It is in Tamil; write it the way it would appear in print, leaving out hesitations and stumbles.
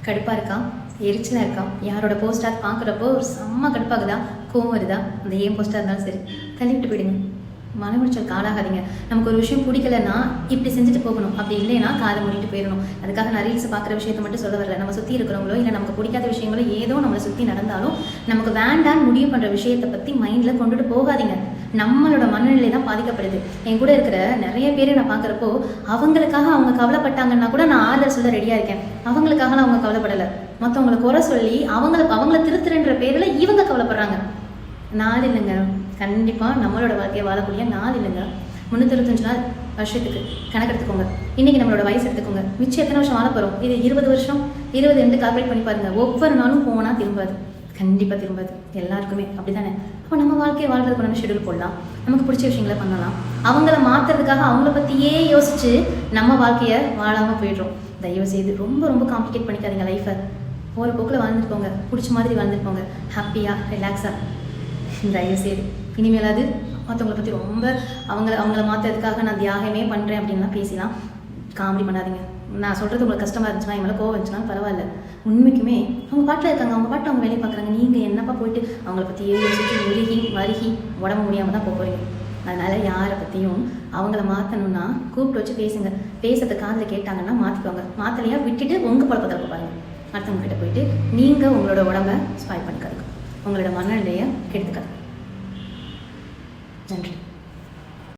கடுப்பாக இருக்கா, எரிச்சலாக இருக்கா, யாரோட போஸ்டாக பார்க்குறப்போ ஒரு செம்ம கடுப்பாகுதா, கோவம் வருதா, அந்த ஏன் போஸ்ட்டாக இருந்தாலும் சரி தள்ளிவிட்டு போயிடுங்க. மன உளைச்சலுக்கு ஆளாகாதீங்க. நமக்கு ஒரு விஷயம் பிடிக்கலன்னா இப்படி செஞ்சுட்டு போகணும், அப்படி இல்லைன்னா காதை மூடிட்டு போயிடணும். அதுக்காக நான் ரீல்ஸ் பார்க்குற விஷயத்தை மட்டும் சொல்ல வரல. நம்ம சுற்றி இருக்கிறவங்களோ இல்லை நமக்கு பிடிக்காத விஷயங்களோ ஏதோ நம்மளை சுற்றி நடந்தாலும் நமக்கு வேண்டான்னு முடிவு பண்ணுற விஷயத்தை பற்றி மைண்டில் கொண்டுட்டு போகாதீங்க. நம்மளோட மனநிலை தான் பாதிக்கப்படுது. என் கூட இருக்கிற நிறைய பேரை நான் பார்க்குறப்போ அவங்களுக்காக அவங்க கவலைப்பட்டாங்கன்னா கூட நான் ஆறுதல் சொல்ல ரெடியாக இருக்கேன். அவங்களுக்காகலாம் அவங்க கவலைப்படலை. மற்றவங்களை குறை சொல்லி அவங்கள திருத்துறன்ற பேரில் இவங்க கவலைப்படுறாங்க. நாள் இல்லைங்க, கண்டிப்பாக நம்மளோட வாழ்க்கையை வாழக்கூடிய நாள் இல்லைங்க. 365 நாள் வருஷத்துக்கு கணக்கு எடுத்துக்கோங்க. இன்றைக்கி நம்மளோட வயசு எடுத்துக்கோங்க. மிச்சம் எத்தனை வருஷம் வாழ போகிறோம்? இது 20 வருஷம், 20 கால்குலேட் பண்ணி பாருங்கள். ஒவ்வொரு நாளும் போனால் திரும்பாது, கண்டிப்பாக திரும்பாது. எல்லாருக்குமே அப்படி தானே. அப்போ நம்ம வாழ்க்கையை வாழ்றதுக்கு நம்ம ஷெடியூல் போடலாம், நமக்கு பிடிச்ச விஷயங்களை பண்ணலாம். அவங்கள மாற்றுறதுக்காக அவங்கள பற்றியே யோசித்து நம்ம வாழ்க்கையை வாழாமல் போயிடுறோம். தயவு செய்து ரொம்ப ரொம்ப காம்ப்ளிகேட் பண்ணிக்காதீங்க லைஃப்பை. போகிற போக்கில் வாழ்ந்துட்டு போங்க, பிடிச்ச மாதிரி வாழ்ந்துட்டு போங்க, ஹாப்பியாக ரிலாக்ஸாக. தயவு செய்து இனிமேலாவது மற்றவங்களை பற்றி ரொம்ப அவங்கள மாற்றுறதுக்காக நான் தியாகமே பண்ணுறேன் அப்படின்லாம் பேசிலாம் காமெடி பண்ணாதீங்க. நான் சொல்கிறது உங்களுக்கு கஷ்டமாக இருந்துச்சுன்னா, என் மேலே கோவம் இருந்துச்சுன்னா பரவாயில்ல. உண்மைக்குமே அவங்க பாட்டில் இருக்காங்க, அவங்க பாட்டில் அவங்க வேலையை பார்க்குறாங்க. நீங்கள் என்னப்பா போயிட்டு அவங்கள பற்றி யோசிச்சு வருகி உடம்பு முடியாமல் தான் போகிறீங்க. அதனால் யாரை பற்றியும் அவங்கள மாற்றணுன்னா கூப்பிட்டு வச்சு பேசுங்க. பேசுறத காதில் கேட்டாங்கன்னா மாற்றிக்கோங்க. மாற்றலையா விட்டுட்டு உங்கள் பழக்கத்தில் பாருங்கள். அடுத்தவங்க கிட்ட போயிட்டு நீங்கள் உங்களோட உடம்பை ஸ்பாயில் பண்ணிக்காதுங்க, உங்களோட மனநிலையை கெடுத்துக்காது. நன்றி.